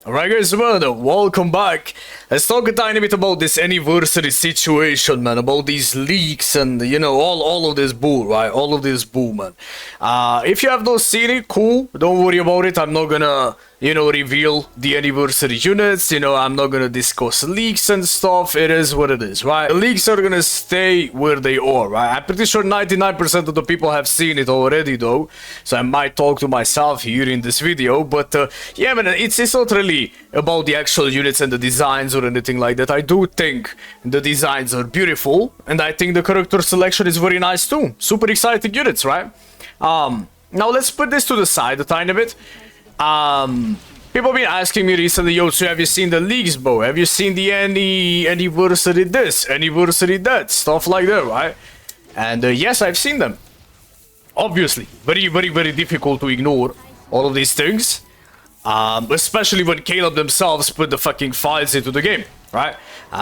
Alright guys, man, welcome back. Let's talk a tiny bit about this anniversary situation, man, about these leaks and, you know, all of this bull, right? All of this bull, man. If you have not seen it, cool, don't worry about it. I'm not gonna, you know, reveal the anniversary units, you know, I'm not gonna discuss leaks and stuff. It is what it is, right? The leaks are gonna stay where they are, right? I'm pretty sure 99% of the people have seen it already, though, so I might talk to myself here in this video, but, yeah, man, it's not really about the actual units and the designs or anything like that. I do think the designs are beautiful, and I think the character selection is very nice too. Super exciting units, right? Now let's put this to the side a tiny bit. People have been asking me recently, yo, so have you seen the leaks, bro? Have you seen the anniversary this, anniversary that, stuff like that, right? And yes, I've seen them. Obviously, very difficult to ignore all of these things. Especially when Caleb themselves put the fucking files into the game, right?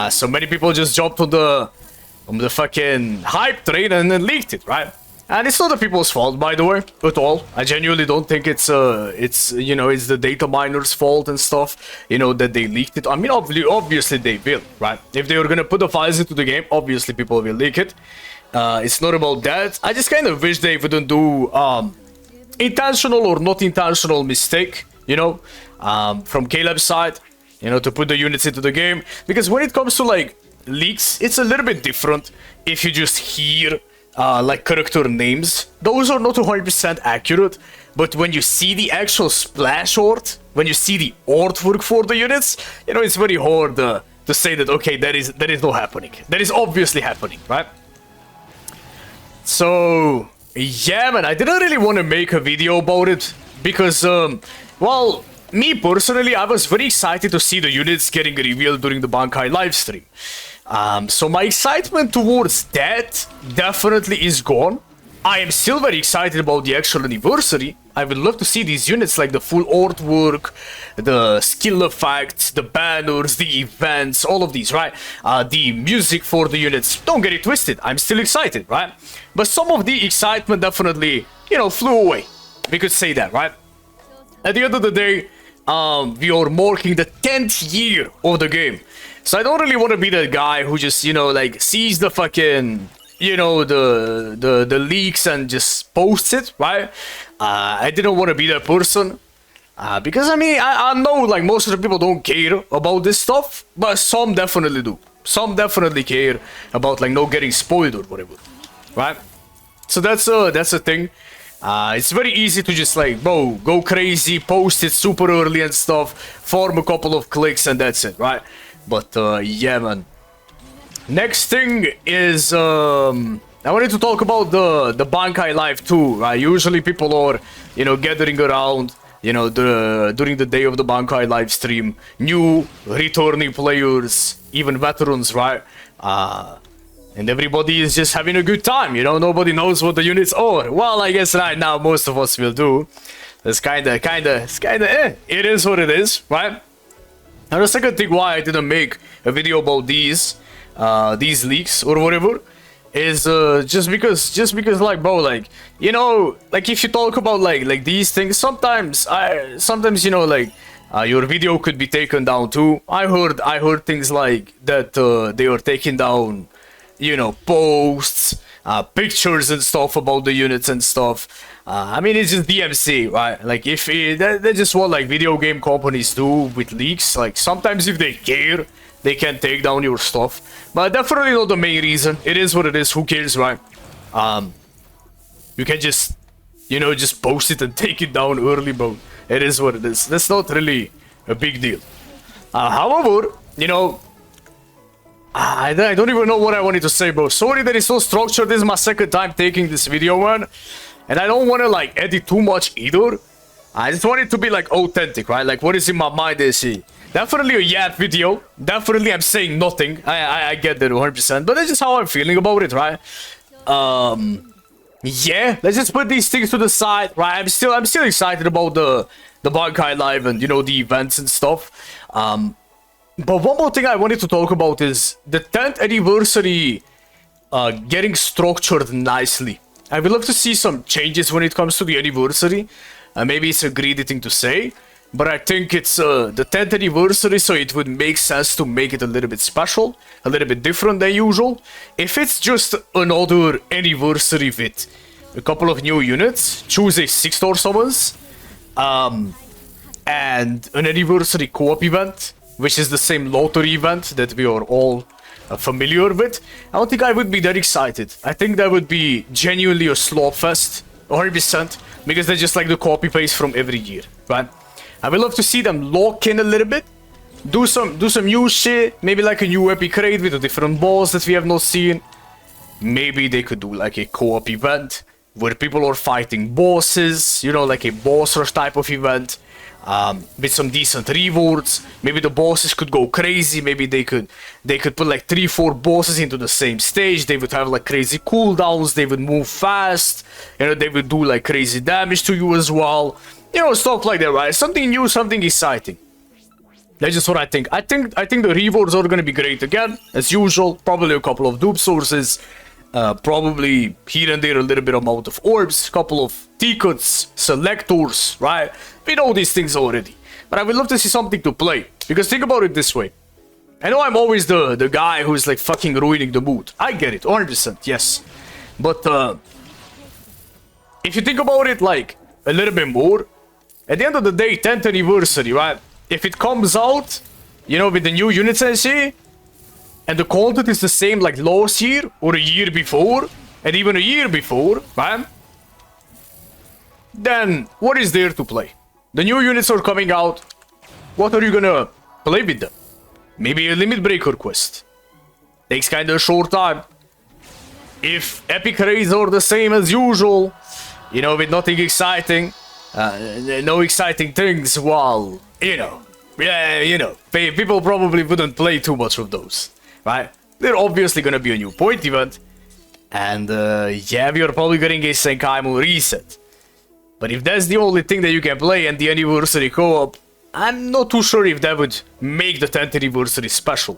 So many people just jumped on the fucking hype train and then leaked it, right? And it's not the people's fault, by the way, at all. I genuinely don't think it's you know, it's the data miners' fault and stuff, you know, that they leaked it. I mean, obviously they will, right? If they were gonna put the files into the game, obviously people will leak it. It's not about that. I just kind of wish they wouldn't do intentional or not intentional mistake, you know, from Caleb's side, you know, to put the units into the game. Because when it comes to, like, leaks, it's a little bit different if you just hear, like, character names. Those are not 100% accurate, but when you see the actual splash art, when you see the artwork for the units, you know, it's very hard to say that, okay, that is not happening. That is obviously happening, right? So, yeah, man, I didn't really want to make a video about it, because, well, me personally, I was very excited to see the units getting revealed during the Bankai livestream. So my excitement towards that definitely is gone. I am still very excited about the actual anniversary. I would love to see these units, like the full artwork, the skill effects, the banners, the events, all of these, right? The music for the units. Don't get it twisted, I'm still excited, right? But some of the excitement definitely, you know, flew away. We could say that, right? At the end of the day, we are marking the 10th year of the game. So I don't really want to be that guy who just, you know, like, sees the fucking, you know, the leaks and just posts it, right? I didn't want to be that person. Because, I mean, I know, like, most of the people don't care about this stuff, but some definitely do. Some definitely care about, like, not getting spoiled or whatever, right? So that's a thing. It's very easy to just, like, bro, go crazy, post it super early and stuff, farm a couple of clicks and that's it, right? But, yeah, man. Next thing is, I wanted to talk about the Bankai Live too, right? Usually people are, you know, gathering around, you know, during the day of the Bankai live stream. New, returning players, even veterans, right? And everybody is just having a good time, you know? Nobody knows what the units are. Well, I guess right now most of us will do. It's kinda, It is what it is, right? And the second thing why I didn't make a video about these leaks or whatever is just because like, bro, like, you know, like, if you talk about like these things, sometimes you know, like, your video could be taken down too. I heard things like that they are taking down, you know, posts, pictures and stuff about the units and stuff. I mean, it's just DMC, right? Like, if that's just what, like, video game companies do with leaks. Like, sometimes if they care, they can take down your stuff. But definitely not the main reason. It is what it is. Who cares, right? You can just, you know, just post it and take it down early, bro. It is what it is. That's not really a big deal. However, you know, I don't even know what I wanted to say, bro. Sorry that it's so structured. This is my second time taking this video, man. And I don't want to, like, edit too much either. I just want it to be, like, authentic, right? Like, what is in my mind is definitely a yap video. Definitely I'm saying nothing. I get that 100%. But that's just how I'm feeling about it, right? Yeah, let's just put these things to the side, right? I'm still excited about the Bankai Live and, you know, the events and stuff. But one more thing I wanted to talk about is the 10th anniversary getting structured nicely. I would love to see some changes when it comes to the anniversary. Maybe it's a greedy thing to say, but I think it's the 10th anniversary, so it would make sense to make it a little bit special, a little bit different than usual. If it's just another anniversary with a couple of new units, choose a 6-star summons, and an anniversary co-op event, which is the same lottery event that we are all familiar with, I don't think I would be that excited. I think that would be genuinely a slop fest, 100%, because they just like the copy paste from every year, right? I would love to see them lock in a little bit, do some new shit, maybe like a new epic raid with a different boss that we have not seen. Maybe they could do like a co-op event where people are fighting bosses, you know, like a boss rush type of event, with some decent rewards. Maybe the bosses could go crazy. Maybe they could put like 3-4 bosses into the same stage. They would have like crazy cooldowns. They would move fast. You know, they would do like crazy damage to you as well. You know, stuff like that, right? Something new, something exciting. That's just what I think. I think the rewards are gonna be great again, as usual. Probably a couple of dupe sources. Probably here and there a little bit amount of orbs, couple of tickets, selectors, right? We know these things already. But I would love to see something to play. Because think about it this way. I know I'm always the guy who's like fucking ruining the mood. I get it, 100%, yes. But if you think about it like a little bit more, at the end of the day, 10th anniversary, right? If it comes out, you know, with the new units and shit, and the content is the same like last year, or a year before, and even a year before, right? Then, what is there to play? The new units are coming out. What are you gonna play with them? Maybe a limit breaker quest. Takes kinda a short time. If epic raids are the same as usual, you know, with nothing exciting, no exciting things, well, you know, yeah, you know, people probably wouldn't play too much of those. Right? They're obviously gonna be a new point event. And yeah, we are probably getting a Senkai Moon reset. But if that's the only thing that you can play and the anniversary co-op, I'm not too sure if that would make the 10th anniversary special.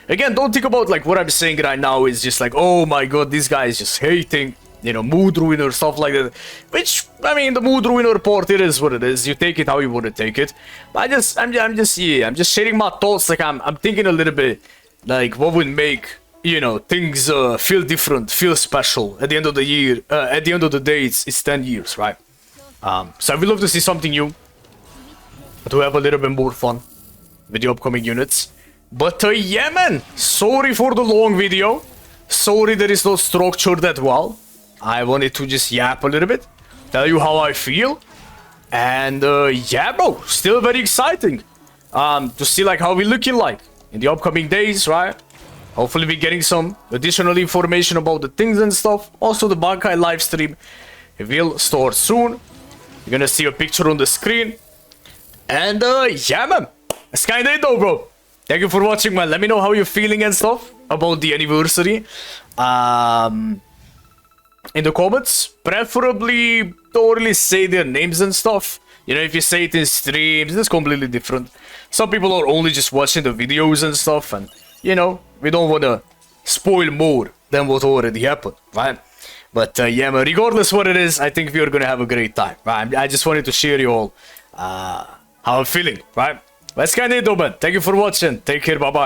Again, don't think about like what I'm saying right now is just like, oh my god, this guy is just hating, you know, mood ruiner, stuff like that. Which, I mean, the mood ruiner part, it is what it is. You take it how you want to take it. But I'm just sharing my thoughts. Like I'm thinking a little bit. Like, what would make, you know, things feel different, feel special at the end of the year, at the end of the day, it's 10 years, right? So I would love to see something new, to have a little bit more fun with the upcoming units. But yeah, man, sorry for the long video. Sorry that it's not structured that well. I wanted to just yap a little bit, tell you how I feel. And yeah, bro, still very exciting to see like how we're looking like in the upcoming days, right? Hopefully we're getting some additional information about the things and stuff. Also, the Bankai live stream will start soon. You're gonna see a picture on the screen. And yeah, man, that's kinda it though, bro. Thank you for watching, man. Let me know how you're feeling and stuff about the anniversary. In the comments, preferably don't really say their names and stuff. You know, if you say it in streams, it's completely different. Some people are only just watching the videos and stuff, and, you know, we don't want to spoil more than what already happened, right? But, yeah, man, regardless what it is, I think we are going to have a great time, right? I just wanted to share you all how I'm feeling, right? That's kind of it, though, man. Thank you for watching. Take care. Bye-bye.